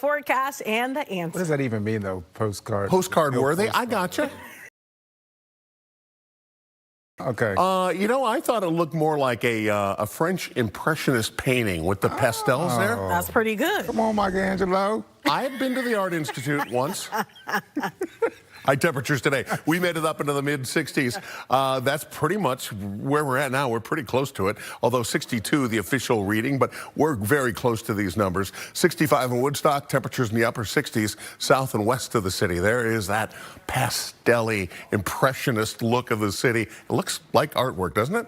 forecast and the answer. What does that even mean, though? Postcard. Postcard worthy. I gotcha. Okay. You know, I thought it looked more like a French impressionist painting with the pastels there. That's pretty good. Come on, Michelangelo. I had been to the Art Institute once. High temperatures today. We made it up into the mid-60s. That's pretty much where we're at now. We're pretty close to it, although 62 the official reading, but we're very close to these numbers. 65 in Woodstock, temperatures in the upper 60s, south and west of the city. There is that pastel-y, impressionist look of the city. It looks like artwork, doesn't it?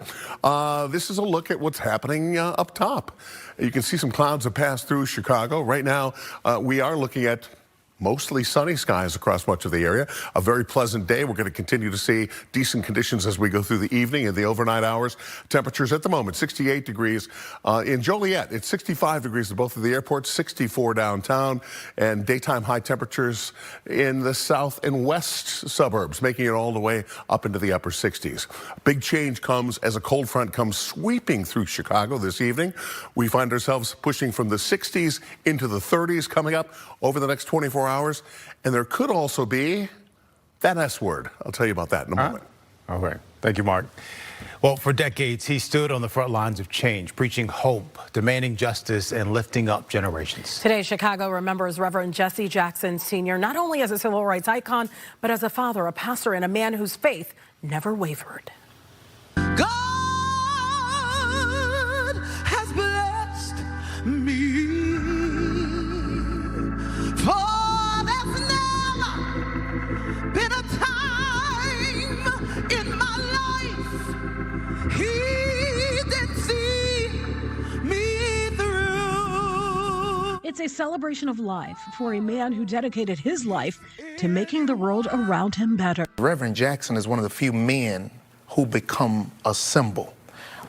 This is a look at what's happening up top. You can see some clouds have passed through Chicago. Right now, we are looking at mostly sunny skies across much of the area. A very pleasant day. We're going to continue to see decent conditions as we go through the evening and the overnight hours. Temperatures at the moment, 68 degrees. In Joliet, it's 65 degrees at both of the airports, 64 downtown, and daytime high temperatures in the south and west suburbs, making it all the way up into the upper 60s. Big change comes as a cold front comes sweeping through Chicago this evening. We find ourselves pushing from the 60s into the 30s coming up over the next 24 hours, and there could also be that S word. I'll tell you about that in a moment. All right. Thank you, Mark. Well, for decades, he stood on the front lines of change, preaching hope, demanding justice, and lifting up generations. Today, Chicago remembers Reverend Jesse Jackson Sr. not only as a civil rights icon, but as a father, a pastor, and a man whose faith never wavered. God has blessed me. It's a celebration of life for a man who dedicated his life to making the world around him better. Reverend Jackson is one of the few men who become a symbol.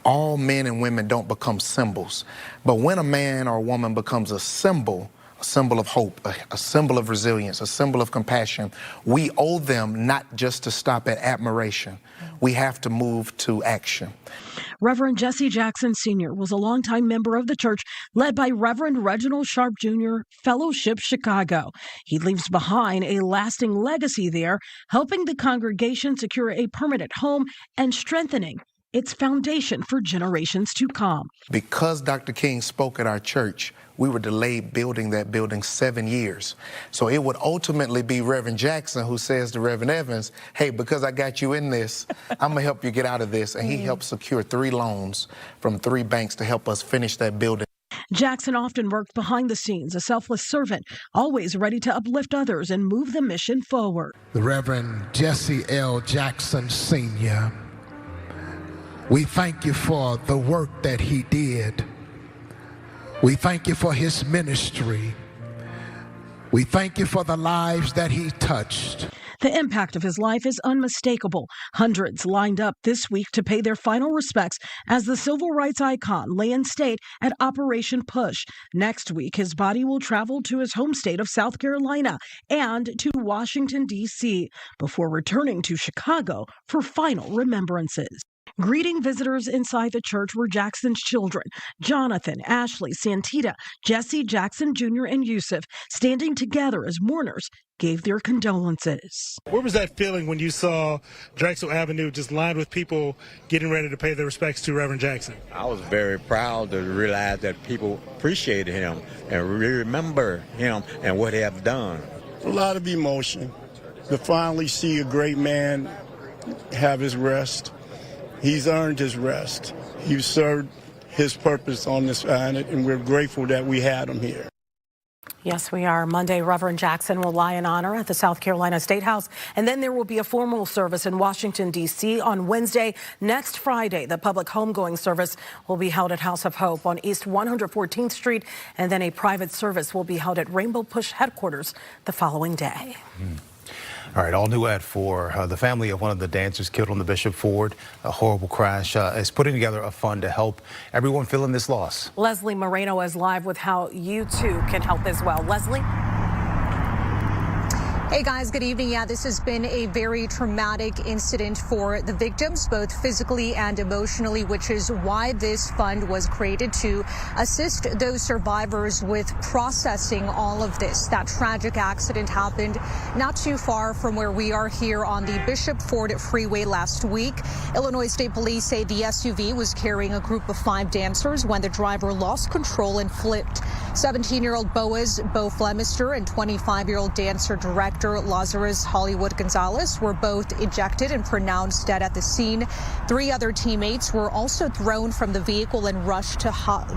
All men and women don't become symbols. But when a man or a woman becomes a symbol of hope, a symbol of resilience, a symbol of compassion, we owe them not just to stop at admiration. We have to move to action. Reverend Jesse Jackson Sr. was a longtime member of the church led by Reverend Reginald Sharp Jr., Fellowship Chicago. He leaves behind a lasting legacy there, helping the congregation secure a permanent home and strengthening its foundation for generations to come. Because Dr. King spoke at our church, we were delayed building that building 7 years. So it would ultimately be Reverend Jackson who says to Reverend Evans, hey, because I got you in this, I'm gonna help you get out of this. And he helped secure 3 loans from 3 banks to help us finish that building. Jackson often worked behind the scenes, a selfless servant, always ready to uplift others and move the mission forward. The Reverend Jesse L. Jackson Sr., we thank you for the work that he did. We thank you for his ministry. We thank you for the lives that he touched. The impact of his life is unmistakable. Hundreds lined up this week to pay their final respects as the civil rights icon lay in state at Operation Push. Next week, his body will travel to his home state of South Carolina and to Washington, D.C., before returning to Chicago for final remembrances. Greeting visitors inside the church were Jackson's children, Jonathan, Ashley, Santita, Jesse Jackson Jr., and Yusuf, standing together as mourners gave their condolences. What was that feeling when you saw Drexel Avenue just lined with people getting ready to pay their respects to Reverend Jackson? I was very proud to realize that people appreciated him and remember him and what he has done. A lot of emotion to finally see a great man have his rest. He's earned his rest. He served his purpose on this planet, and we're grateful that we had him here. Yes, we are. Monday, Reverend Jackson will lie in honor at the South Carolina State House, and then there will be a formal service in Washington, D.C. on Wednesday. Next Friday, the public homegoing service will be held at House of Hope on East 114th Street, and then a private service will be held at Rainbow Push headquarters the following day. All right, all new ad for the family of one of the dancers killed on the Bishop Ford. A horrible crash is putting together a fund to help everyone feeling this loss. Leslie Moreno is live with how you too can help as well. Leslie? Hey guys, good evening. Yeah, this has been a very traumatic incident for the victims, both physically and emotionally, which is why this fund was created, to assist those survivors with processing all of this. That tragic accident happened not too far from where we are here on the Bishop Ford Freeway last week. Illinois State Police say the SUV was carrying a group of 5 dancers when the driver lost control and flipped. 17-year-old Boaz Bo Flemister and 25-year-old dancer director Lazarus Hollywood Gonzalez were both ejected and pronounced dead at the scene. 3 other teammates were also thrown from the vehicle and rushed to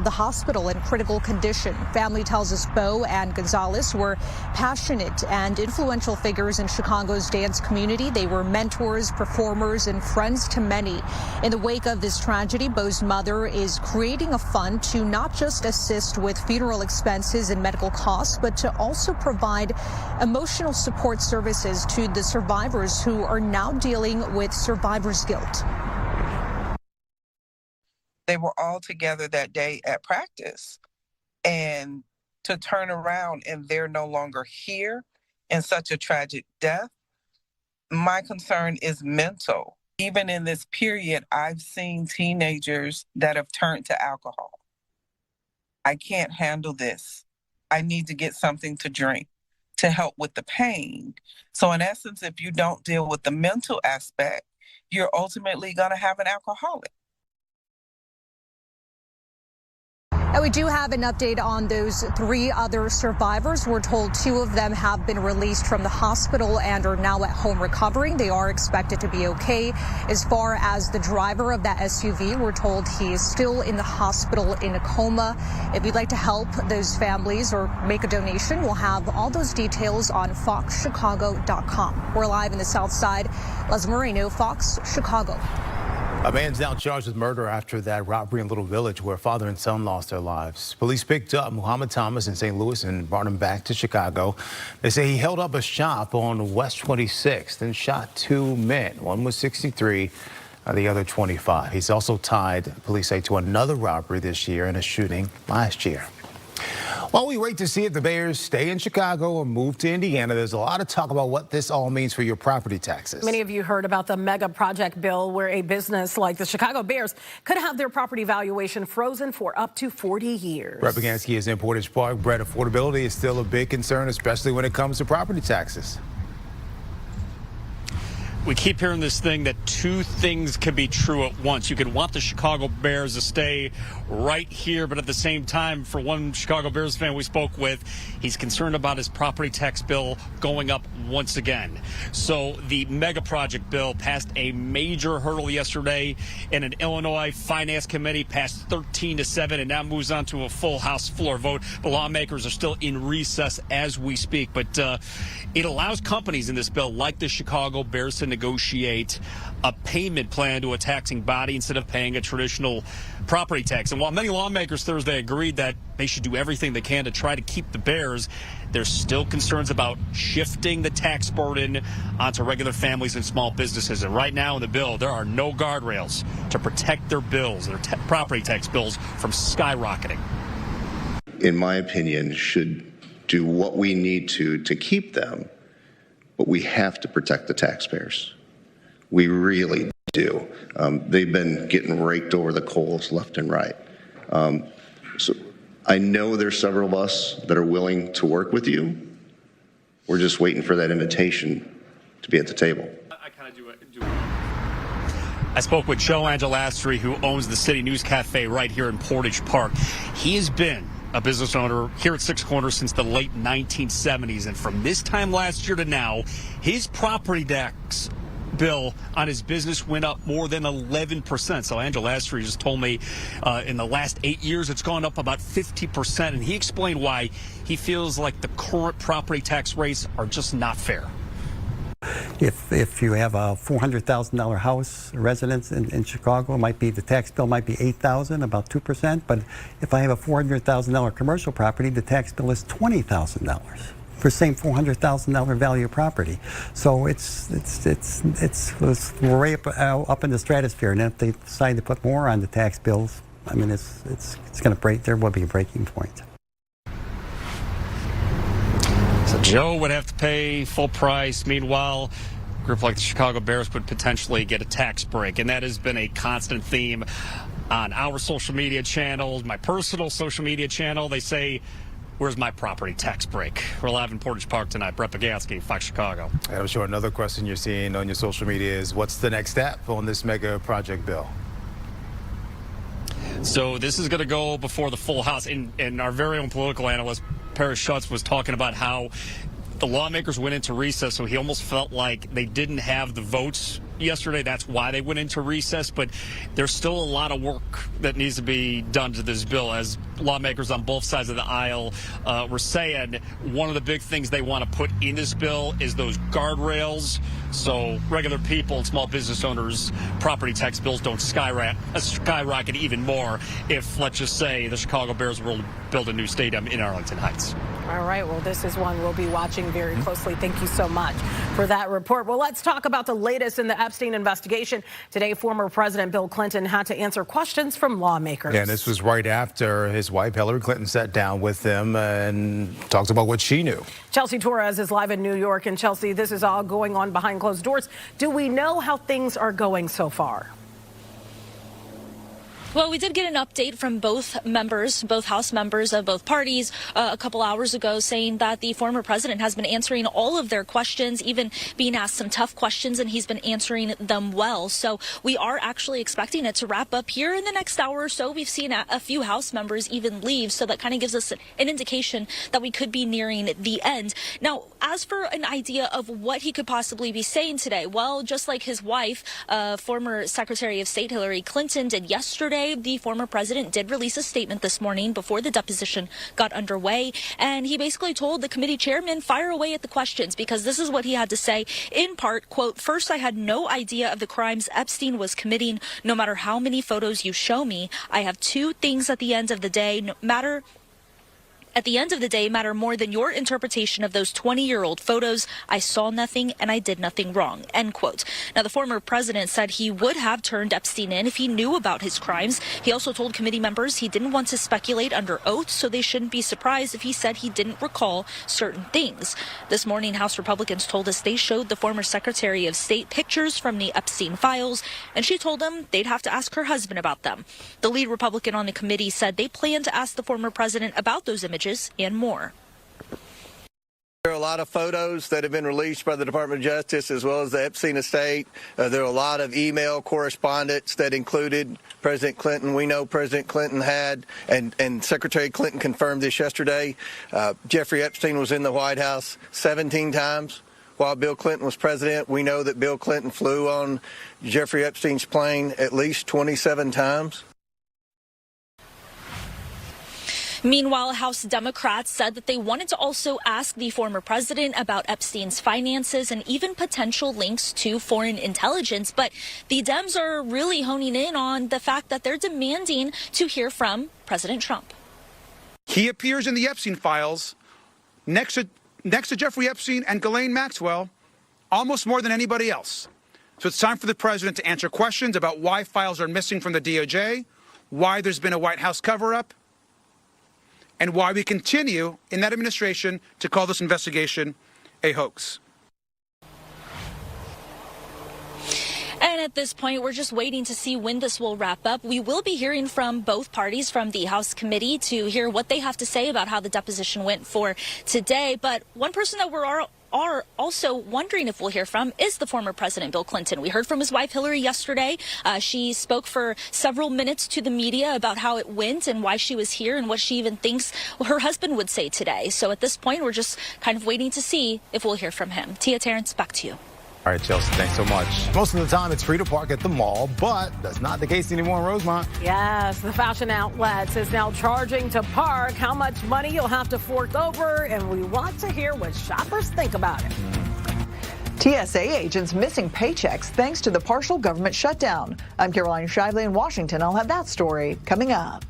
the hospital in critical condition. Family tells us Bo and Gonzalez were passionate and influential figures in Chicago's dance community. They were mentors, performers, and friends to many. In the wake of this tragedy, Bo's mother is creating a fund to not just assist with funeral expenses and medical costs, but to also provide emotional support services to the survivors who are now dealing with survivor's guilt. They were all together that day at practice, and to turn around and they're no longer here in such a tragic death, my concern is mental. Even in this period, I've seen teenagers that have turned to alcohol. I can't handle this. I need to get something to drink to help with the pain. So in essence, if you don't deal with the mental aspect, you're ultimately going to have an alcoholic. And we do have an update on those 3 other survivors. We're told 2 of them have been released from the hospital and are now at home recovering. They are expected to be okay. As far as the driver of that SUV, we're told he is still in the hospital in a coma. If you'd like to help those families or make a donation, we'll have all those details on foxchicago.com. We're live in the South Side. Les Moreno, Fox Chicago. A man's now charged with murder after that robbery in Little Village where father and son lost their lives. Police picked up Muhammad Thomas in St. Louis and brought him back to Chicago. They say he held up a shop on West 26th and shot 2 men. One was 63, the other 25. He's also tied, police say, to another robbery this year and a shooting last year. While we wait to see if the Bears stay in Chicago or move to Indiana, there's a lot of talk about what this all means for your property taxes. Many of you heard about the mega project bill where a business like the Chicago Bears could have their property valuation frozen for up to 40 years. Brett Begansky is in Portage Park. Brett, affordability is still a big concern, especially when it comes to property taxes. We keep hearing this thing that 2 things can be true at once. You can want the Chicago Bears to stay right here, but at the same time, for one Chicago Bears fan we spoke with, he's concerned about his property tax bill going up once again. So the mega project bill passed a major hurdle yesterday in an Illinois Finance Committee, passed 13-7, and now moves on to a full House floor vote. The lawmakers are still in recess as we speak, but it allows companies in this bill, like the Chicago Bears, to negotiate a payment plan to a taxing body instead of paying a traditional property tax. And while many lawmakers Thursday agreed that they should do everything they can to try to keep the Bears, there's still concerns about shifting the tax burden onto regular families and small businesses. And right now in the bill, there are no guardrails to protect their bills, their property tax bills, from skyrocketing. In my opinion, should do what we need to keep them, but we have to protect the taxpayers. We really do. They've been getting raked over the coals left and right. So I know there's several of us that are willing to work with you. We're just waiting for that invitation to be at the table. I spoke with Joe Angelastri, who owns the City News Cafe right here in Portage Park. He has been a business owner here at Six Corners since the late 1970s. And from this time last year to now, his property tax bill on his business went up more than 11%. So Angela Astry just told me in the last 8 years, it's gone up about 50%. And he explained why he feels like the current property tax rates are just not fair. If you have a $400,000 house residence in Chicago, it might be, the tax bill might be $8,000, about 2%. But if I have a $400,000 commercial property, the tax bill is $20,000 for the same $400,000 value of property. So it's way up in the stratosphere. And if they decide to put more on the tax bills, I mean, it's going to break. There will be a breaking point. So Joe would have to pay full price. Meanwhile, a group like the Chicago Bears would potentially get a tax break. And that has been a constant theme on our social media channels, my personal social media channel. They say, where's my property tax break? We're live in Portage Park tonight. Brett Bagansky, Fox Chicago. And I'm sure another question you're seeing on your social media is, what's the next step on this mega project bill? So this is going to go before the full House. And our very own political analyst, Paris Schutz, was talking about how the lawmakers went into recess, so he almost felt like they didn't have the votes yesterday. That's why they went into recess. But there's still a lot of work that needs to be done to this bill. As lawmakers on both sides of the aisle were saying, one of the big things they want to put in this bill is those guardrails, so regular people and small business owners' property tax bills don't skyrocket even more if, let's just say, the Chicago Bears will build a new stadium in Arlington Heights. All right, well, this is one we'll be watching very closely. Thank you so much for that report. Well, let's talk about the latest in the Epstein investigation. Today, former President Bill Clinton had to answer questions from lawmakers. Yeah, and this was right after his wife, Hillary Clinton, sat down with him and talked about what she knew. Chelsea Torres is live in New York. And Chelsea, this is all going on behind closed doors. Do we know how things are going so far? Well, we did get an update from both House members of both parties a couple hours ago, saying that the former president has been answering all of their questions, even being asked some tough questions, and he's been answering them well. So we are actually expecting it to wrap up here in the next hour or so. We've seen a few House members even leave, so that kind of gives us an indication that we could be nearing the end. Now, as for an idea of what he could possibly be saying today, well, just like his wife, former Secretary of State Hillary Clinton, did yesterday, the former president did release a statement this morning before the deposition got underway, and he basically told the committee chairman, fire away at the questions, because this is what he had to say. In part, quote, "First, I had no idea of the crimes Epstein was committing, no matter how many photos you show me. I have two things at the end of the day matter more than your interpretation of those 20-year-old photos. I saw nothing and I did nothing wrong," end quote. Now, the former president said he would have turned Epstein in if he knew about his crimes. He also told committee members he didn't want to speculate under oath, so they shouldn't be surprised if he said he didn't recall certain things. This morning, House Republicans told us they showed the former Secretary of State pictures from the Epstein files, and she told them they'd have to ask her husband about them. The lead Republican on the committee said they plan to ask the former president about those images and more. There are a lot of photos that have been released by the Department of Justice as well as the Epstein estate. There are a lot of email correspondence that included President Clinton. We know President Clinton had, and Secretary Clinton confirmed this yesterday, Jeffrey Epstein was in the White House 17 times while Bill Clinton was president. We know that Bill Clinton flew on Jeffrey Epstein's plane at least 27 times. Meanwhile, House Democrats said that they wanted to also ask the former president about Epstein's finances and even potential links to foreign intelligence. But the Dems are really honing in on the fact that they're demanding to hear from President Trump. He appears in the Epstein files next to Jeffrey Epstein and Ghislaine Maxwell almost more than anybody else. So it's time for the president to answer questions about why files are missing from the DOJ, why there's been a White House cover-up, and why we continue in that administration to call this investigation a hoax. And at this point, we're just waiting to see when this will wrap up. We will be hearing from both parties from the House committee to hear what they have to say about how the deposition went for today. But one person that we're also wondering if we'll hear from is the former President Bill Clinton. We heard from his wife Hillary yesterday. She spoke for several minutes to the media about how it went and why she was here and what she even thinks her husband would say today. So at this point, we're just kind of waiting to see if we'll hear from him. Tia Terrence, back to you. All right, Chelsea, thanks so much. Most of the time, it's free to park at the mall, but that's not the case anymore in Rosemont. Yes, the Fashion Outlets is now charging to park. How much money you'll have to fork over, and we want to hear what shoppers think about it. TSA agents missing paychecks thanks to the partial government shutdown. I'm Caroline Shively in Washington. I'll have that story coming up.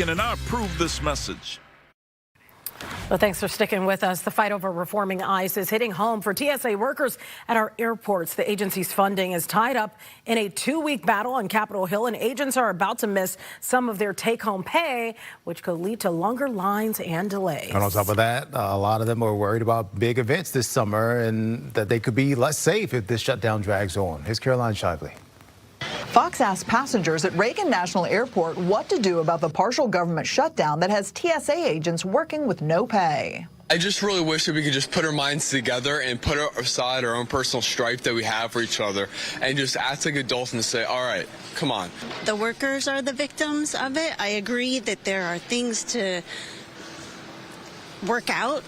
And I approve this message. Well, thanks for sticking with us. The fight over reforming ICE is hitting home for TSA workers at our airports. The agency's funding is tied up in a 2-week battle on Capitol Hill, and agents are about to miss some of their take-home pay, which could lead to longer lines and delays. And on top of that, a lot of them are worried about big events this summer and that they could be less safe if this shutdown drags on. Here's Caroline Shively. Fox asked passengers at Reagan National Airport what to do about the partial government shutdown that has TSA agents working with no pay. I just really wish that we could just put our minds together and put aside our own personal strife that we have for each other and just act like adults and say, all right, come on. The workers are the victims of it. I agree that there are things to work out,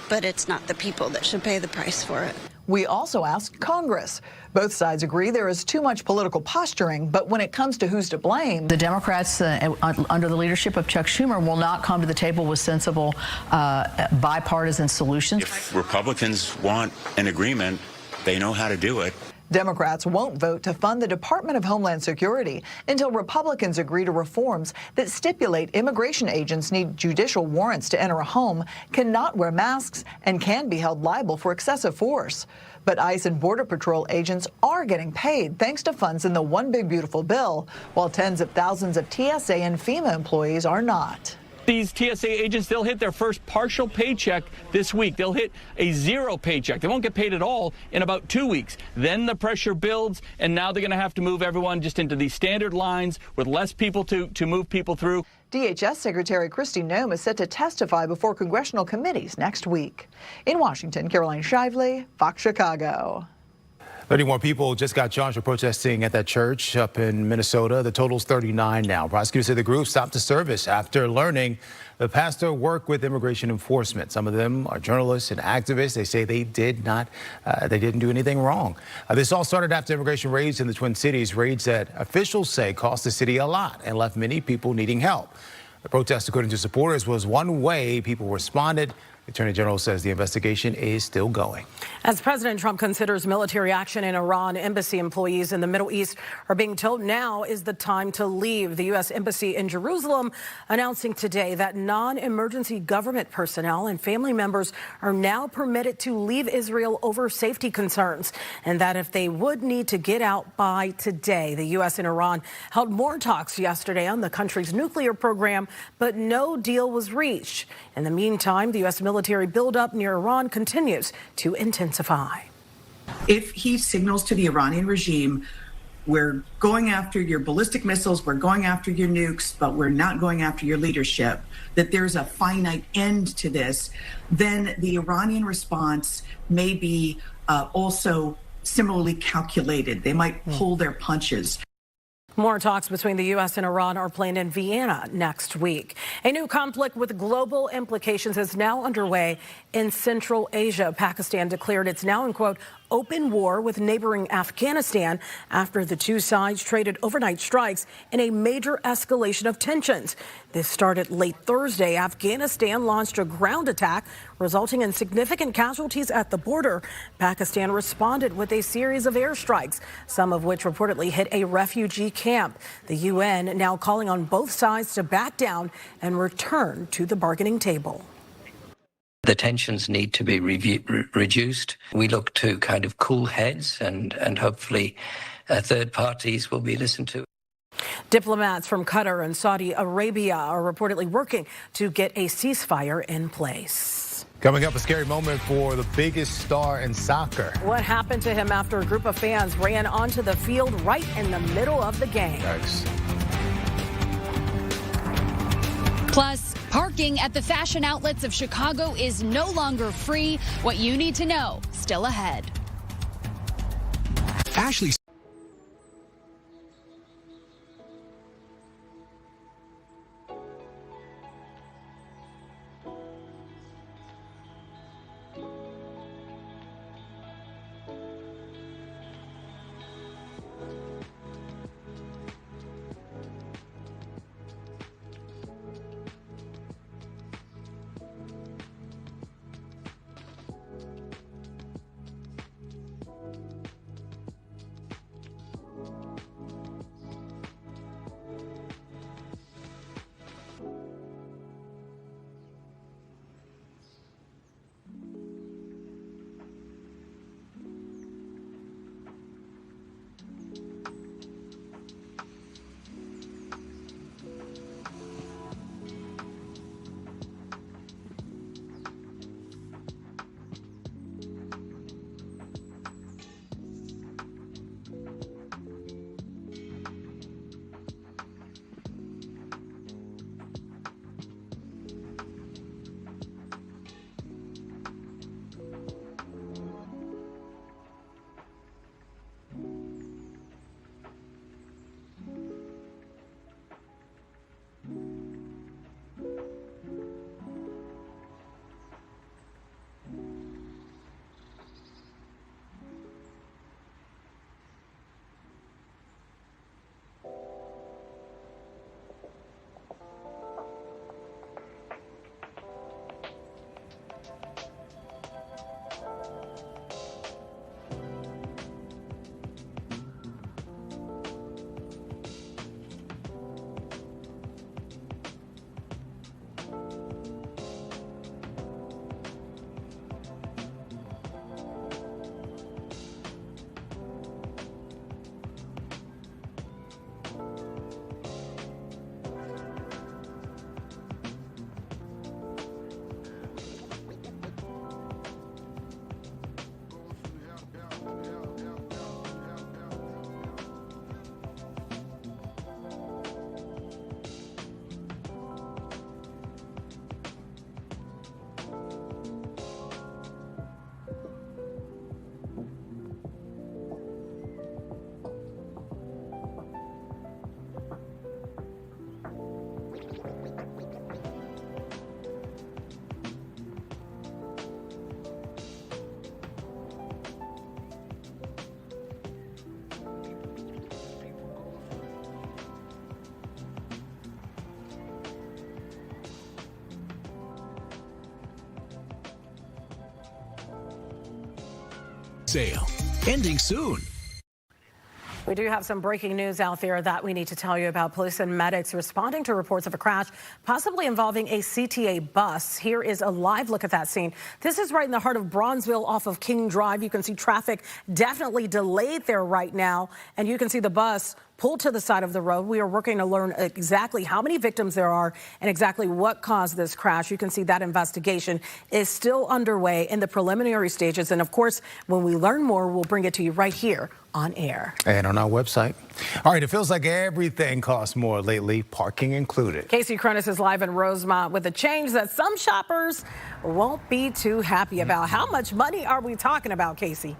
but it's not the people that should pay the price for it. We also asked Congress. Both sides agree there is too much political posturing, but when it comes to who's to blame, the Democrats under the leadership of Chuck Schumer will not come to the table with sensible bipartisan solutions. If Republicans want an agreement, they know how to do it. Democrats won't vote to fund the Department of Homeland Security until Republicans agree to reforms that stipulate immigration agents need judicial warrants to enter a home, cannot wear masks, and can be held liable for excessive force. But ICE and Border Patrol agents are getting paid thanks to funds in the One Big Beautiful Bill, while tens of thousands of TSA and FEMA employees are not. These TSA agents, they'll hit their first partial paycheck this week. They'll hit a zero paycheck. They won't get paid at all in about 2 weeks. Then the pressure builds, and now they're going to have to move everyone just into these standard lines with less people to move people through. DHS Secretary Kristi Noem is set to testify before congressional committees next week. In Washington, Caroline Shively, Fox Chicago. 31 people just got charged for protesting at that church up in Minnesota. The total's 39 now. Prosecutors say the group stopped the service after learning the pastor worked with immigration enforcement. Some of them are journalists and activists. They say they didn't do anything wrong. This all started after immigration raids in the Twin Cities, raids that officials say cost the city a lot and left many people needing help. The protest, according to supporters, was one way people responded. The Attorney General says the investigation is still going. As President Trump considers military action in Iran, embassy employees in the Middle East are being told now is the time to leave. The U.S. Embassy in Jerusalem announcing today that non-emergency government personnel and family members are now permitted to leave Israel over safety concerns, and that if they would need to get out by today. The U.S. and Iran held more talks yesterday on the country's nuclear program, but no deal was reached. In the meantime, the U.S. military buildup near Iran continues to intensify. If he signals to the Iranian regime, we're going after your ballistic missiles, we're going after your nukes, but we're not going after your leadership, that there's a finite end to this, then the Iranian response may be also similarly calculated. They might pull their punches. More talks between the U.S. and Iran are planned in Vienna next week. A new conflict with global implications is now underway in Central Asia. Pakistan declared it's now in, quote, open war with neighboring Afghanistan after the two sides traded overnight strikes in a major escalation of tensions. This started late Thursday. Afghanistan launched a ground attack, resulting in significant casualties at the border. Pakistan responded with a series of airstrikes, some of which reportedly hit a refugee camp. The UN now calling on both sides to back down and return to the bargaining table. The tensions need to be reduced. We look to kind of cool heads and hopefully third parties will be listened to. Diplomats from Qatar and Saudi Arabia are reportedly working to get a ceasefire in place. Coming up, a scary moment for the biggest star in soccer. What happened to him after a group of fans ran onto the field right in the middle of the game? Thanks. Plus, parking at the fashion outlets of Chicago is no longer free. What you need to know, still ahead. Ashley. sale, ending soon. We do have some breaking news out there that we need to tell you about. Police and medics responding to reports of a crash possibly involving a CTA bus. Here is a live look at that scene. This is right in the heart of Bronzeville off of King Drive. You can see traffic definitely delayed there right now, and you can see the bus pulled to the side of the road. We are working to learn exactly how many victims there are and exactly what caused this crash. You can see that investigation is still underway in the preliminary stages. And of course, when we learn more, we'll bring it to you right here on air. And on our website. All right, it feels like everything costs more lately, parking included. Casey Cronus is live in Rosemont with a change that some shoppers won't be too happy about. How much money are we talking about, Casey?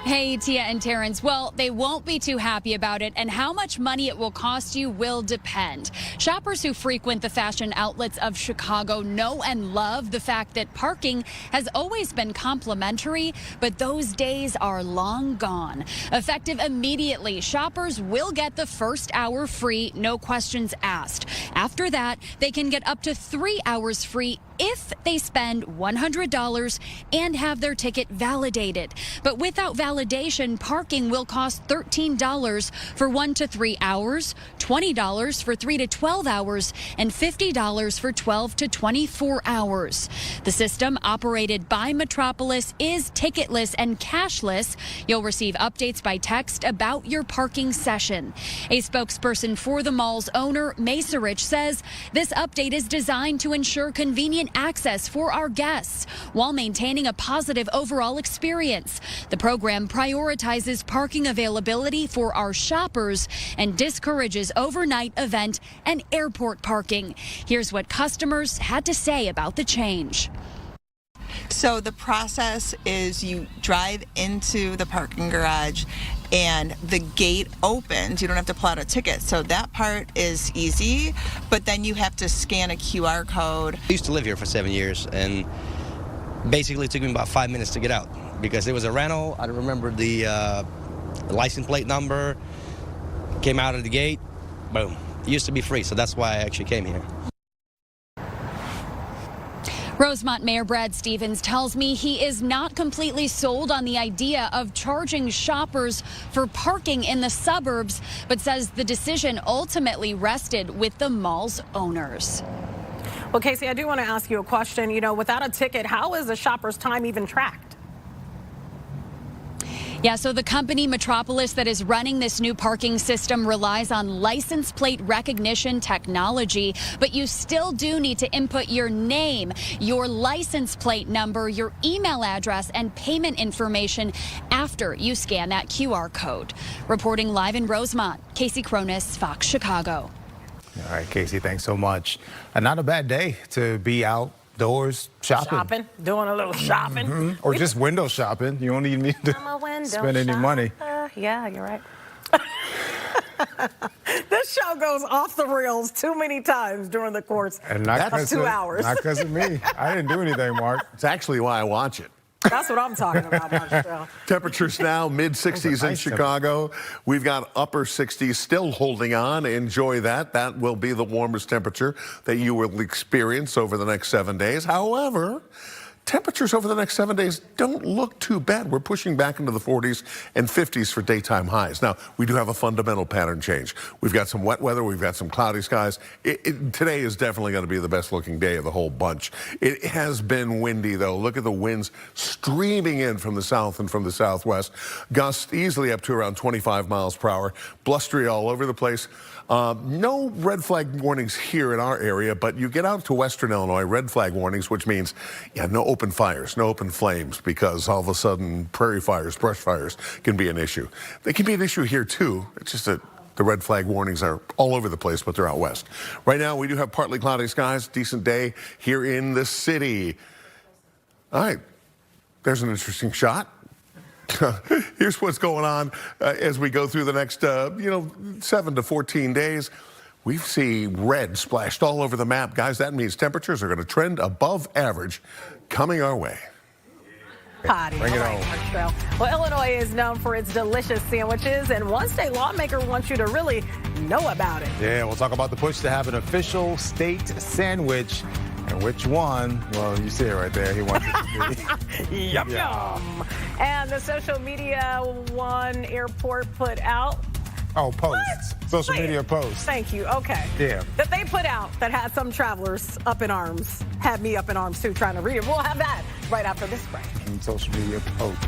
Hey, Tia and Terrence. Well, they won't be too happy about it, and how much money it will cost you will depend. Shoppers who frequent the fashion outlets of Chicago know and love the fact that parking has always been complimentary, but those days are long gone. Effective immediately, shoppers will get the first hour free, no questions asked. After that, they can get up to 3 hours free if they spend $100 and have their ticket validated. But without validation, parking will cost $13 for 1 to 3 hours, $20 for 3 to 12 hours, and $50 for 12 to 24 hours. The system, operated by Metropolis, is ticketless and cashless. You'll receive updates by text about your parking session. A spokesperson for the mall's owner, Macerich, says this update is designed to ensure convenient access for our guests while maintaining a positive overall experience. The program prioritizes parking availability for our shoppers and discourages overnight event and airport parking. Here's what customers had to say about the change. So the process is you drive into the parking garage and the gate opens. You don't have to pull out a ticket. So that part is easy, but then you have to scan a QR code. I used to live here for 7 years, and basically it took me about 5 minutes to get out because it was a rental. I don't remember the license plate number. Came out of the gate, boom. It used to be free, so that's why I actually came here. Rosemont Mayor Brad Stevens tells me he is not completely sold on the idea of charging shoppers for parking in the suburbs, but says the decision ultimately rested with the mall's owners. Well, Casey, I do want to ask you a question. You know, without a ticket, how is a shopper's time even tracked? Yeah, so the company Metropolis that is running this new parking system relies on license plate recognition technology, but you still do need to input your name, your license plate number, your email address, and payment information after you scan that QR code. Reporting live in Rosemont, Casey Cronus, Fox Chicago. All right, Casey, thanks so much. Not a bad day to be outdoors shopping. Doing a little shopping. Or just window shopping. You don't even need to spend any money. Yeah, you're right. This show goes off the rails too many times during the course of 2 hours. Not because of me. I didn't do anything, Mark. It's actually why I watch it. That's what I'm talking about, Marcel. Temperatures now mid-60s in Chicago. We've got upper 60s still holding on. Enjoy that. That will be the warmest temperature that you will experience over the next 7 days. However, temperatures over the next 7 days don't look too bad. We're pushing back into the 40s and 50s for daytime highs. Now, we do have a fundamental pattern change. We've got some wet weather. We've got some cloudy skies. Today is definitely going to be the best looking day of the whole bunch. It has been windy, though. Look at the winds streaming in from the south and from the southwest. Gusts easily up to around 25 miles per hour. Blustery all over the place. No red flag warnings here in our area, but you get out to western Illinois, red flag warnings, which means, no open fires, no open flames, because all of a sudden prairie fires, brush fires can be an issue. They can be an issue here, too. It's just that the red flag warnings are all over the place, but they're out west. Right now, we do have partly cloudy skies, decent day here in the city. All right, there's an interesting shot. Here's what's going on as we go through the next, 7 to 14 days. We see red splashed all over the map. Guys, that means temperatures are going to trend above average coming our way. Bring it on. Well, Illinois is known for its delicious sandwiches, and one state lawmaker wants you to really know about it. Yeah, we'll talk about the push to have an official state sandwich And which one? Well, you see it right there. He wants it to be. Yum, yum. And the social media one airport put out. Oh, posts. Social media posts. Thank you. Okay. Yeah. That they put out that had some travelers up in arms. Had me up in arms, too, trying to read it. We'll have that right after this break. Social media posts.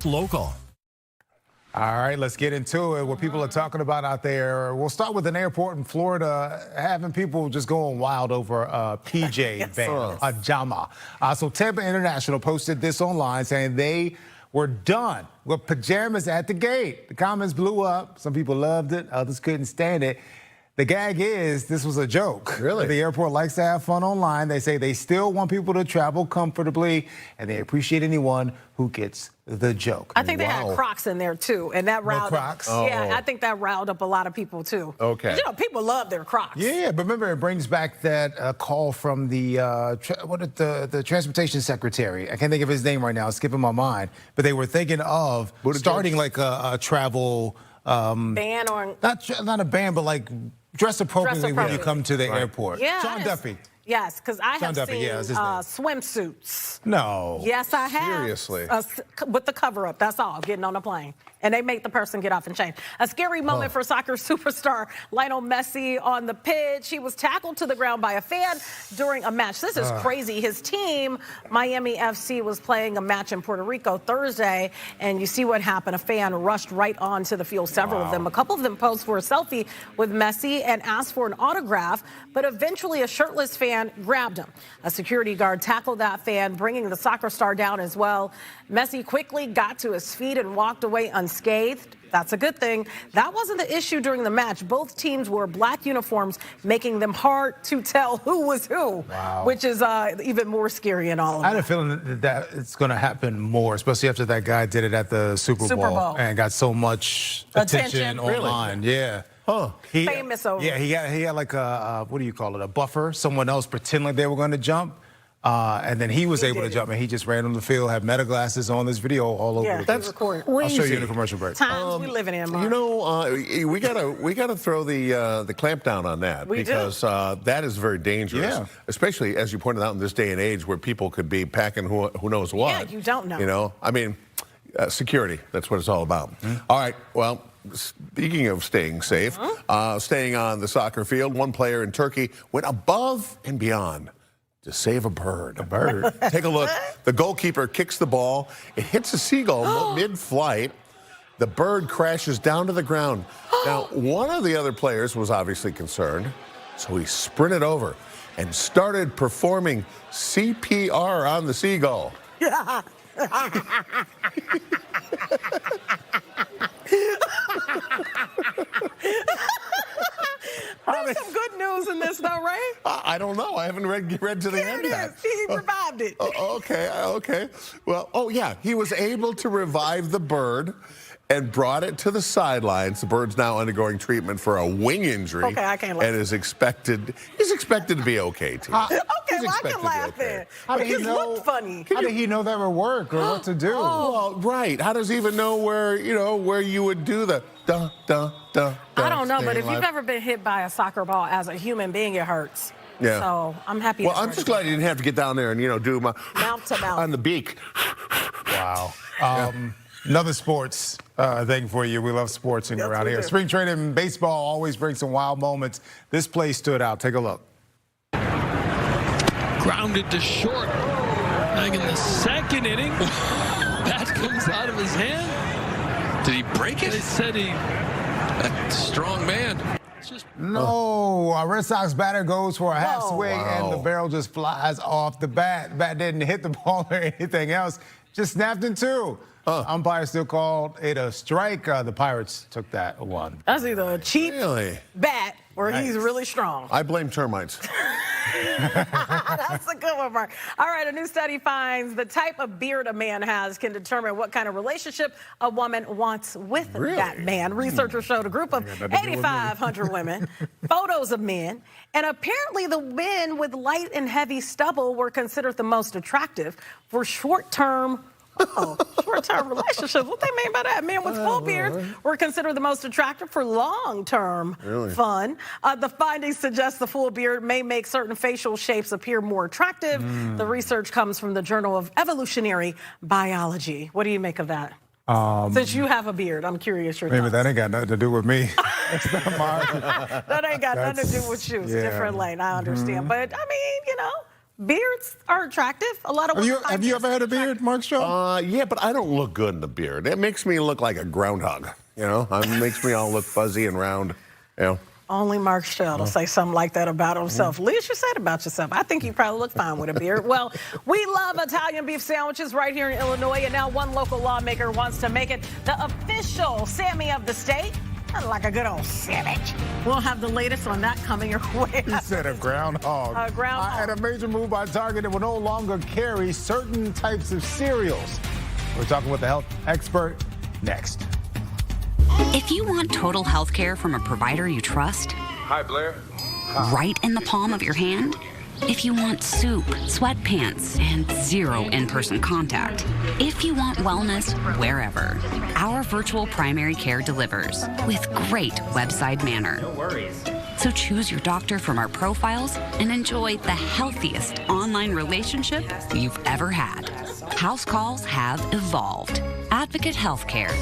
Local. All right, let's get into it. What people are talking about out there. We'll start with an airport in Florida having people just going wild over a PJ ban, a Jama. So Tampa International posted this online saying they were done with pajamas at the gate. The comments blew up. Some people loved it. Others couldn't stand it. The gag is this was a joke. Really? The airport likes to have fun online. They say they still want people to travel comfortably, and they appreciate anyone who gets the joke. I think they had Crocs in there, too, and that riled Crocs? up. Yeah, I think that riled up a lot of people, too. Okay. You know, people love their Crocs. Yeah, but remember, it brings back that call from the the transportation secretary. I can't think of his name right now. It's skipping my mind. But they were thinking of starting like a travel ban or not a ban, but like dress appropriately when you come to the airport. Yeah, Sean Duffy. Yes, because I have Duffy, seen yeah, that's his name. swimsuits. No. Yes, I have. Seriously? With the cover up, that's all, getting on a plane. And they make the person get off and change. A scary moment for soccer superstar Lionel Messi on the pitch. He was tackled to the ground by a fan during a match. This is crazy. His team, Miami FC, was playing a match in Puerto Rico Thursday, and you see what happened. A fan rushed right onto the field, several of them. A couple of them posed for a selfie with Messi and asked for an autograph, but eventually a shirtless fan fan grabbed him. A security guard tackled that fan, bringing the soccer star down as well. Messi quickly got to his feet and walked away unscathed. That's a good thing. That wasn't the issue during the match. Both teams wore black uniforms, making them hard to tell who was who, which is even more scary in all of it. I had a feeling that it's going to happen more, especially after that guy did it at the Super Bowl and got so much attention online. Really? Yeah. Huh. Famous over. Yeah, he had like a, what do you call it, a buffer, someone else pretending like they were going to jump. And then he was able to jump, and he just ran on the field, had meta glasses on, this video all over. Yeah, that's recorded. I'll show you in the commercial break. Times we living in, Mark. You know, we gotta throw the clamp down on that because that is very dangerous, especially as you pointed out in this day and age where people could be packing who knows what. Yeah, you don't know. You know, I mean, security. That's what it's all about. All right, well. Speaking of staying safe, staying on the soccer field, one player in Turkey went above and beyond to save a bird. A bird? Take a look. The goalkeeper kicks the ball. It hits a seagull mid-flight. The bird crashes down to the ground. Now, one of the other players was obviously concerned, so he sprinted over and started performing CPR on the seagull. Yeah. There's some good news in this, though, right? I don't know. I haven't read to the end yet. He revived it. Okay. Well, yeah, he was able to revive the bird and brought it to the sidelines. The bird's now undergoing treatment for a wing injury. Okay, I can't laugh. And he's expected to be okay, T. Okay, well, I can laugh then. How did he It know? looked funny. How did he know that would work or what to do? Well, right. How does he even know where you would do the da da da? I don't know, but if alive? you've ever been hit by a soccer ball as a human being, it hurts. Yeah. So I'm happy. Well, I'm just glad you didn't have to get down there and do my mouth to mouth on the beak. Wow. Another sports thing for you. We love sports around here. Spring training baseball always brings some wild moments. This play stood out. Take a look. Grounded to short. Like in the second inning, that comes out of his hand. Did he break it? They said a strong man. No, a Red Sox batter goes for a half swing and the barrel just flies off the bat. Bat didn't hit the ball or anything else. Just snapped in two. Umpire still called it a strike. The Pirates took that one. That's either a cheap bat or he's really strong. I blame termites. That's a good one, Mark. All right, a new study finds the type of beard a man has can determine what kind of relationship a woman wants with that man. Researchers showed a group of 8,500 women photos of men, and apparently the men with light and heavy stubble were considered the most attractive for short-term relationships. What they mean by that? Men with full beards were considered the most attractive for long-term fun. The findings suggest the full beard may make certain facial shapes appear more attractive. The research comes from the Journal of Evolutionary Biology. What do you make of that? Since you have a beard, I'm curious your thoughts. That ain't got nothing to do with me. That's not mine. That ain't got nothing to do with you. It's a different lane. I understand. But, I mean, beards are attractive. A lot of women have you ever had a beard, Mark Shaw? Yeah, but I don't look good in the beard. It makes me look like a groundhog. It makes me all look fuzzy and round. Only Mark Shell will say something like that about himself. Least you said about yourself. I think you probably look fine with a beard. Well, we love Italian beef sandwiches right here in Illinois, and now one local lawmaker wants to make it the official Sammy of the state. Like a good old sandwich. We'll have the latest on that coming your way. He said a groundhog. A groundhog. And a major move by Target that will no longer carry certain types of cereals. We're talking with the health expert next. If you want total health care from a provider you trust, hi, Blair. Right in the palm of your hand, if you want soup, sweatpants, and zero in-person contact, if you want wellness wherever, our virtual primary care delivers with great website manner. No worries. So choose your doctor from our profiles and enjoy the healthiest online relationship you've ever had. House calls have evolved. Advocate Healthcare.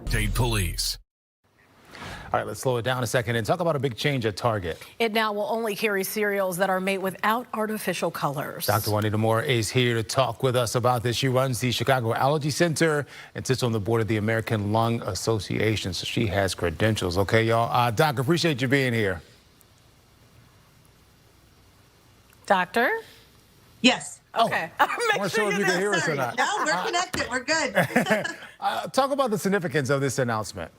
State Police. All right, let's slow it down a second and talk about a big change at Target. It now will only carry cereals that are made without artificial colors. Dr. Juanita Moore is here to talk with us about this. She runs the Chicago Allergy Center and sits on the board of the American Lung Association, so she has credentials. Okay, y'all. Doc, appreciate you being here. Doctor? Yes. Okay. I wasn't sure if you can hear us or not. No, we're connected. We're good. Talk about the significance of this announcement.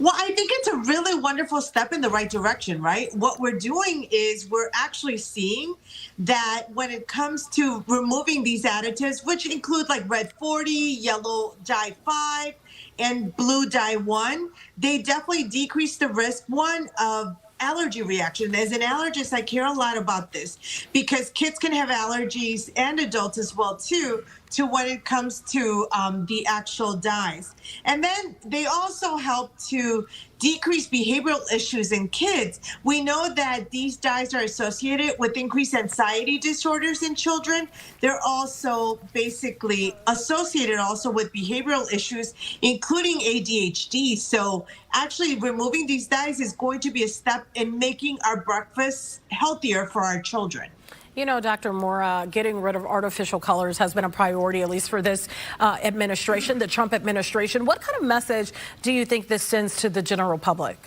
Well, I think it's a really wonderful step in the right direction, right? What we're doing is we're actually seeing that when it comes to removing these additives, which include like red 40, yellow dye 5, and blue dye 1, they definitely decrease the risk, one, of allergy reaction. As an allergist, I care a lot about this because kids can have allergies and adults as well too, to when it comes to the actual dyes. And then they also help to decrease behavioral issues in kids. We know that these dyes are associated with increased anxiety disorders in children. They're also basically associated also with behavioral issues, including ADHD. So actually removing these dyes is going to be a step in making our breakfasts healthier for our children. You know, Dr. Moore, getting rid of artificial colors has been a priority, at least for this administration, the Trump administration. What kind of message do you think this sends to the general public?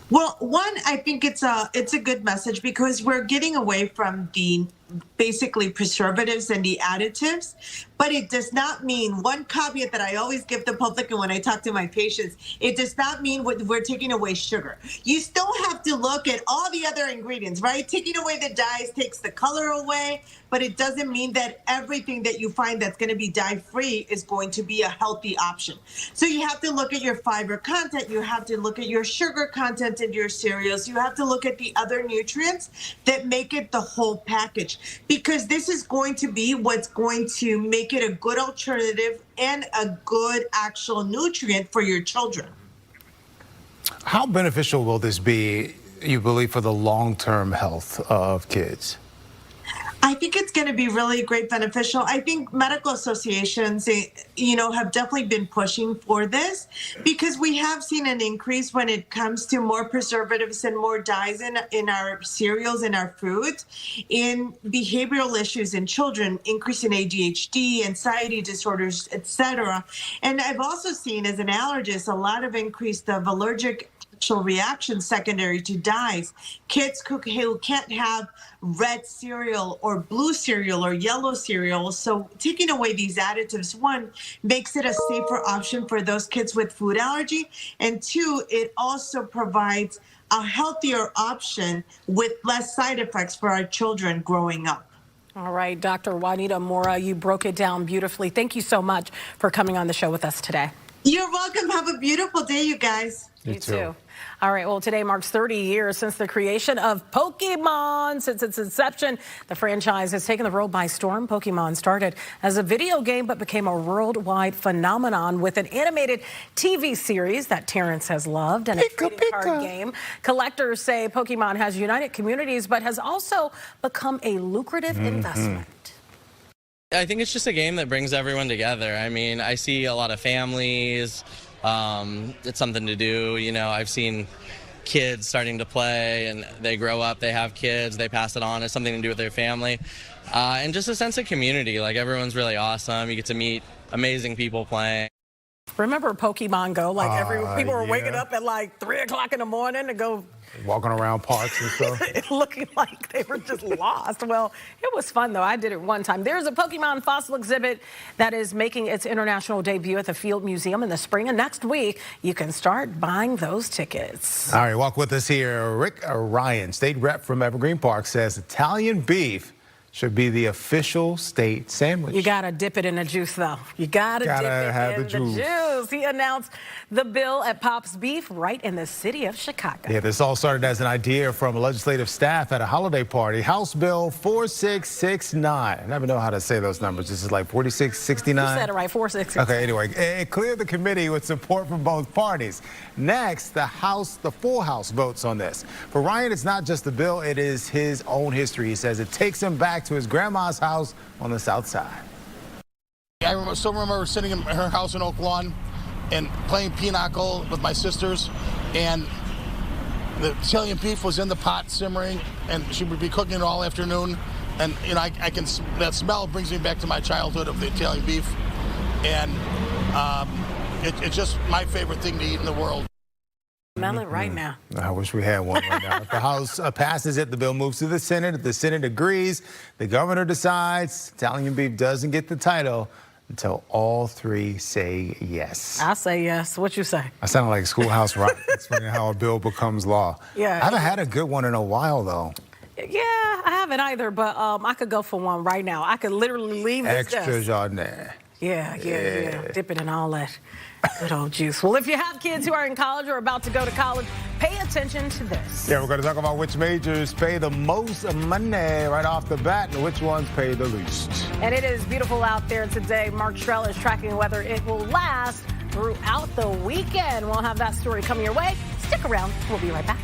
Well, one, I think it's a good message because we're getting away from the basically preservatives and the additives, but it does not mean, one caveat that I always give the public and when I talk to my patients, it does not mean we're taking away sugar. You still have to look at all the other ingredients, right? Taking away the dyes takes the color away, but it doesn't mean that everything that you find that's going to be dye-free is going to be a healthy option. So you have to look at your fiber content, you have to look at your sugar content in your cereals, you have to look at the other nutrients that make it the whole package. Because this is going to be what's going to make it a good alternative and a good actual nutrient for your children. How beneficial will this be, you believe, for the long-term health of kids? I think it's going to be really great beneficial. I think medical associations, have definitely been pushing for this because we have seen an increase when it comes to more preservatives and more dyes in our cereals and our foods, in behavioral issues in children, increase in ADHD, anxiety disorders, etc. And I've also seen as an allergist a lot of increase of allergic reactions secondary to dyes. Kids who can't have red cereal or blue cereal or yellow cereal. So taking away these additives, one, makes it a safer option for those kids with food allergy. And two, it also provides a healthier option with less side effects for our children growing up. All right, Dr. Juanita Moore, you broke it down beautifully. Thank you so much for coming on the show with us today. You're welcome. Have a beautiful day, you guys. You too. All right, well, today marks 30 years since the creation of Pokémon. Since its inception, the franchise has taken the world by storm. Pokémon started as a video game but became a worldwide phenomenon with an animated TV series that Terrence has loved and a trading card game. Collectors say Pokémon has united communities but has also become a lucrative investment. I think it's just a game that brings everyone together. I mean, I see a lot of families. It's something to do. I've seen kids starting to play and they grow up, they have kids, they pass it on. It's something to do with their family. And just a sense of community. Like, everyone's really awesome. You get to meet amazing people playing. Remember Pokemon Go? Like, people were waking up at like 3 o'clock in the morning to go walking around parks and stuff. Looking like they were just lost. Well, it was fun, though. I did it one time. There's a Pokemon fossil exhibit that is making its international debut at the Field Museum in the spring. And next week, you can start buying those tickets. All right, walk with us here. Rick Ryan, state rep from Evergreen Park, says Italian beef should be the official state sandwich. You gotta dip it in the juice, though. You gotta dip it in the juice. He announced the bill at Pop's Beef right in the city of Chicago. Yeah, this all started as an idea from legislative staff at a holiday party. House Bill 4669. I never know how to say those numbers. This is like 4669. You said it right, 4669. Okay, anyway, it cleared the committee with support from both parties. Next, the full House votes on this. For Ryan, it's not just the bill, it is his own history. He says it takes him back to his grandma's house on the south side. I still remember sitting in her house in Oak Lawn and playing pinochle with my sisters, and the Italian beef was in the pot simmering, and she would be cooking it all afternoon. And I can, that smell brings me back to my childhood of the Italian beef, and it's just my favorite thing to eat in the world. Smell it right now. I wish we had one right now. If the House passes it, the bill moves to the Senate. If the Senate agrees, the governor decides. Italian beef doesn't get the title until all three say yes. I say yes. What you say? I sound like Schoolhouse Rock explaining how a bill becomes law. Yeah. I haven't had a good one in a while, though. Yeah, I haven't either, but I could go for one right now. I could literally leave this Extra desk. jardin. Yeah. Dip it in all that good old juice. Well, if you have kids who are in college or about to go to college, pay attention to this. Yeah, we're going to talk about which majors pay the most money right off the bat and which ones pay the least. And it is beautiful out there today. Mark Strell is tracking whether it will last throughout the weekend. We'll have that story coming your way. Stick around. We'll be right back.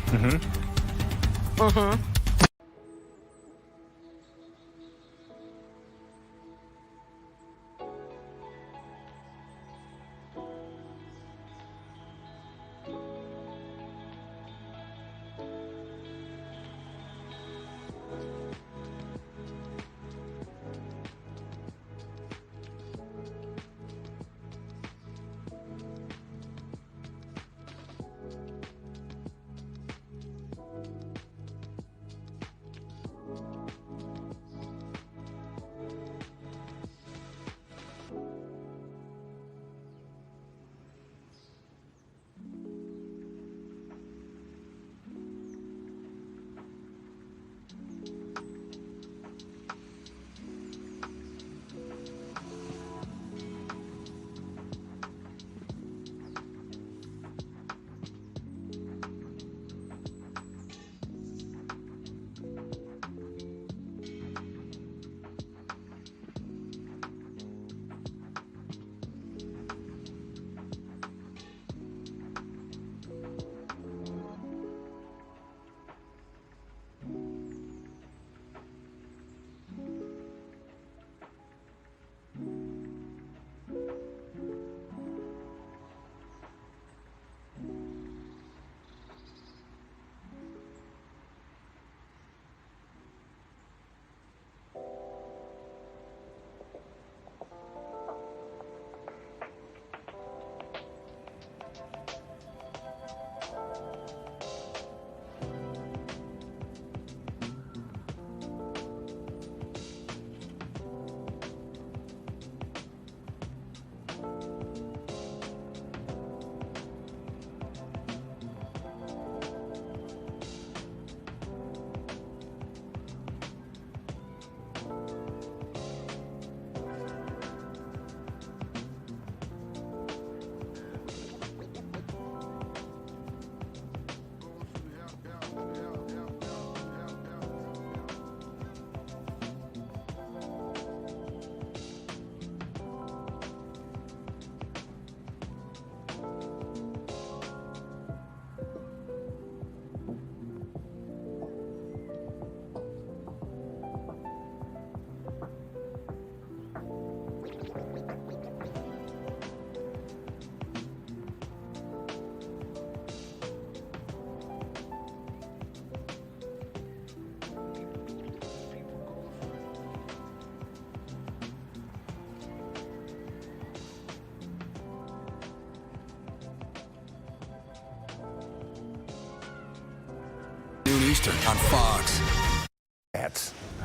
Eastern on Fox.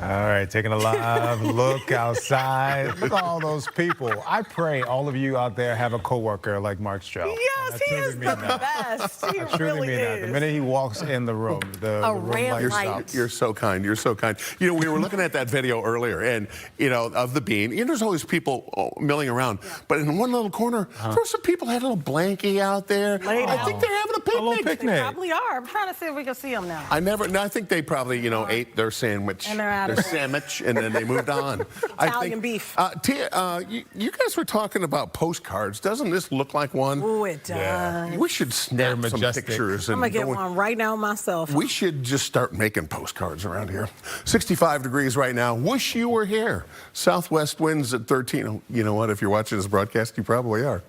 All right, taking a live look outside. Look at all those people. I pray all of you out there have a coworker like Mark Strell. Yes, he is the best. He I truly really mean that. The is. minute he walks in the room, the room lights up. You're so kind. You're so kind. You know, we were looking at that video earlier, and of the bean. There's always people milling around, but in one little corner, there were some people had a little blankie out there. I think they're having a picnic. A little picnic. They probably are. I'm trying to see if we can see them now. I think they probably ate their sandwich. And they're out their sandwich, and then they moved on. Italian beef. Tia, you guys were talking about postcards. Doesn't this look like one? Oh, it does. Yeah. We should snap some pictures. I'm going to get one right now myself. We should just start making postcards around here. 65 degrees right now. Wish you were here. Southwest winds at 13. You know what? If you're watching this broadcast, you probably are.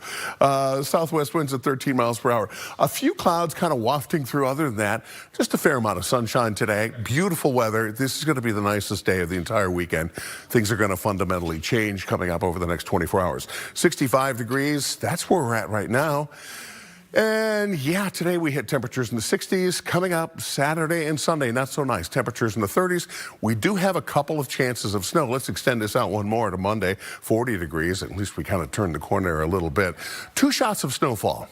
Southwest winds at 13 miles per hour. A few clouds kind of wafting through. Other than that, just a fair amount of sunshine today. Beautiful weather. This is going to be the nicest day of the entire weekend. Things are going to fundamentally change coming up over the next 24 hours. 65 degrees. That's where we're at right now. And yeah, today we hit temperatures in the 60s. Coming up Saturday and Sunday, not so nice. Temperatures in the 30s. We do have a couple of chances of snow. Let's extend this out one more to Monday. 40 degrees. At least we kind of turned the corner a little bit. 2 shots of snowfall.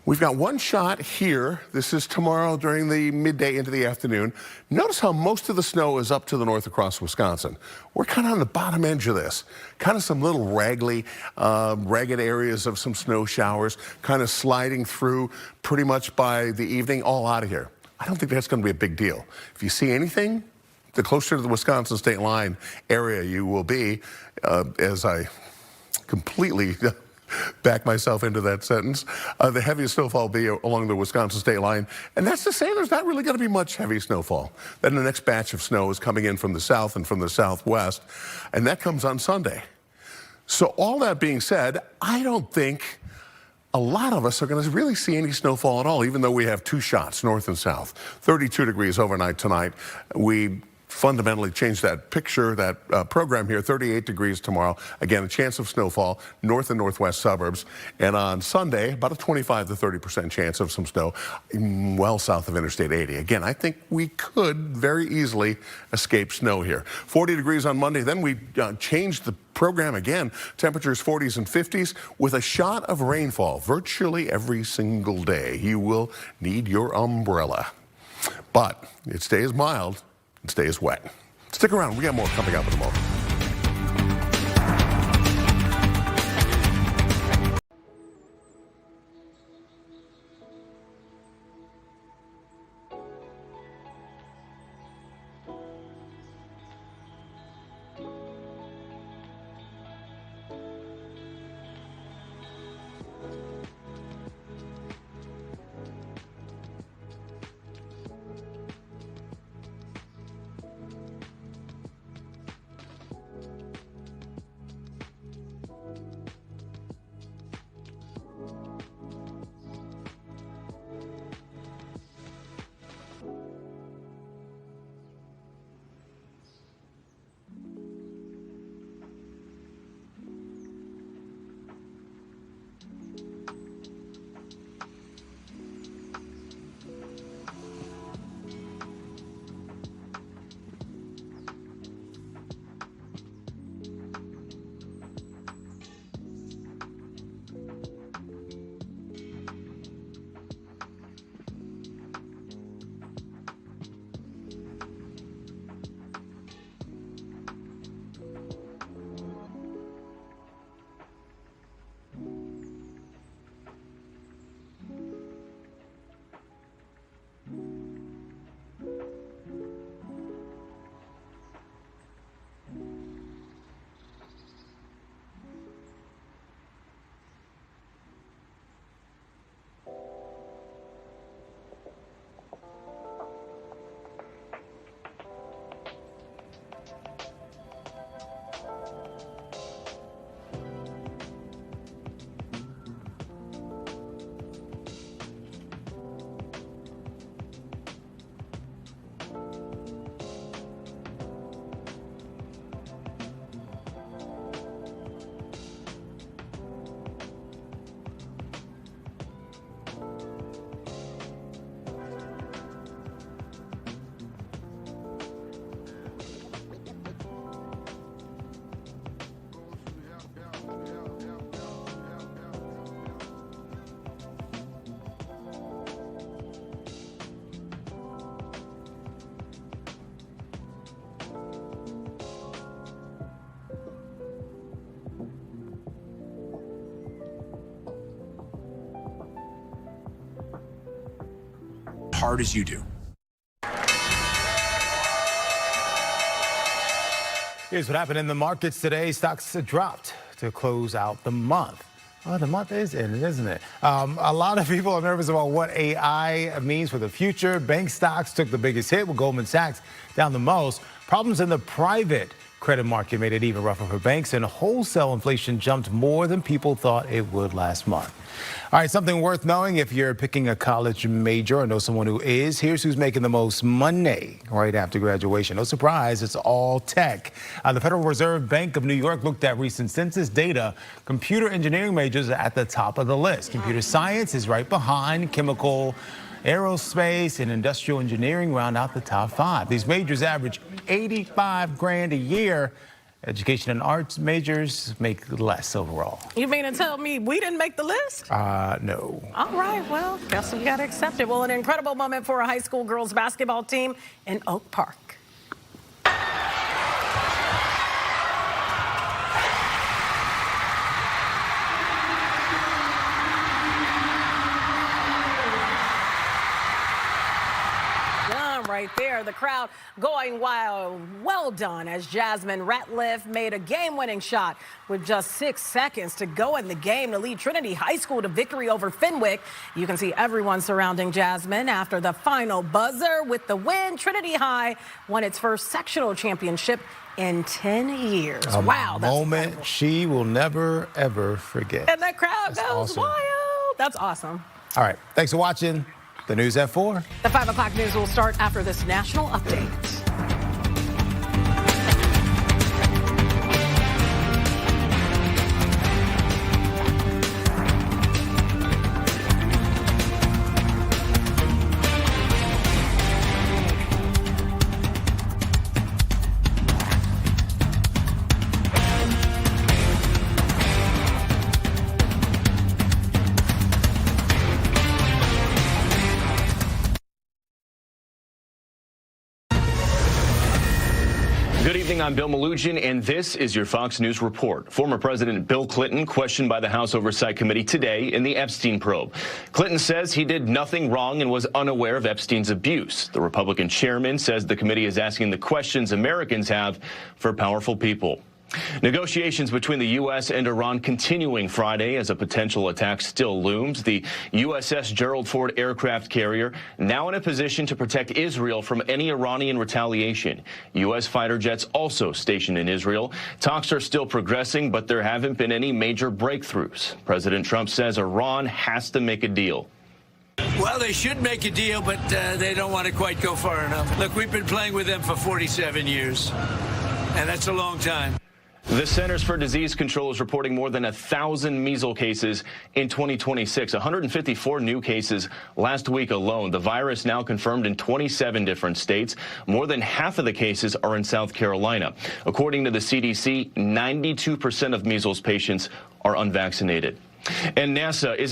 We've got 1 shot here. This is tomorrow during the midday into the afternoon. Notice how most of the snow is up to the north across Wisconsin. We're kind of on the bottom edge of this. Kind of some little ragged areas of some snow showers, kind of sliding through pretty much by the evening, all out of here. I don't think that's going to be a big deal. If you see anything, the closer to the Wisconsin state line area you will be, as I completely back myself into that sentence. The heaviest snowfall will be along the Wisconsin state line. And that's to say there's not really going to be much heavy snowfall. Then the next batch of snow is coming in from the south and from the southwest. And that comes on Sunday. So all that being said, I don't think a lot of us are going to really see any snowfall at all, even though we have 2 shots, north and south. 32 degrees overnight tonight. We fundamentally change that picture, that program here. 38 degrees tomorrow. Again, a chance of snowfall, north and northwest suburbs. And on Sunday, about a 25 to 30% chance of some snow well south of Interstate 80. Again, I think we could very easily escape snow here. 40 degrees on Monday. Then we changed the program again. Temperatures 40s and 50s with a shot of rainfall virtually every single day. You will need your umbrella. But it stays mild. It stays wet. Stick around. We got more coming up in a moment. hard as you do. Here's what happened in the markets today. Stocks dropped to close out the month. Oh, the month is ending, isn't it? A lot of people are nervous about what AI means for the future. Bank stocks took the biggest hit, with Goldman Sachs down the most. Problems in the private credit market made it even rougher for banks, and wholesale inflation jumped more than people thought it would last month. All right, something worth knowing if you're picking a college major or know someone who is. Here's who's making the most money right after graduation. No surprise, it's all tech. The Federal Reserve Bank of New York looked at recent census data. Computer engineering majors are at the top of the list. Computer science is right behind. Chemical, aerospace, and industrial engineering round out the top 5. These majors average $85,000 a year. Education and arts majors make less overall. You mean to tell me we didn't make the list? No. All right, well, guess we got to accept it. Well, an incredible moment for a high school girls basketball team in Oak Park. Right there, the crowd going wild. Well done, as Jasmine Ratliff made a game-winning shot with just 6 seconds to go in the game to lead Trinity High School to victory over Fenwick. You can see everyone surrounding Jasmine after the final buzzer. With the win, Trinity High won its first sectional championship in 10 years. Wow, that's moment incredible. She will never, ever forget. And that crowd goes awesome. wild. That's awesome. All right, thanks for watching the news at 4. The 5 o'clock news will start after this national update. Good evening, I'm Bill Malugin, and this is your Fox News Report. Former President Bill Clinton questioned by the House Oversight Committee today in the Epstein probe. Clinton says he did nothing wrong and was unaware of Epstein's abuse. The Republican chairman says the committee is asking the questions Americans have for powerful people. Negotiations between the U.S. and Iran continuing Friday as a potential attack still looms. The USS Gerald Ford aircraft carrier now in a position to protect Israel from any Iranian retaliation. U.S. fighter jets also stationed in Israel. Talks are still progressing, but there haven't been any major breakthroughs. President Trump says Iran has to make a deal. Well, they should make a deal, but they don't want to quite go far enough. Look, we've been playing with them for 47 years, and that's a long time. The Centers for Disease Control is reporting more than 1,000 measles cases in 2026, 154 new cases last week alone. The virus now confirmed in 27 different states. More than half of the cases are in South Carolina. According to the CDC, 92% of measles patients are unvaccinated. And NASA isn't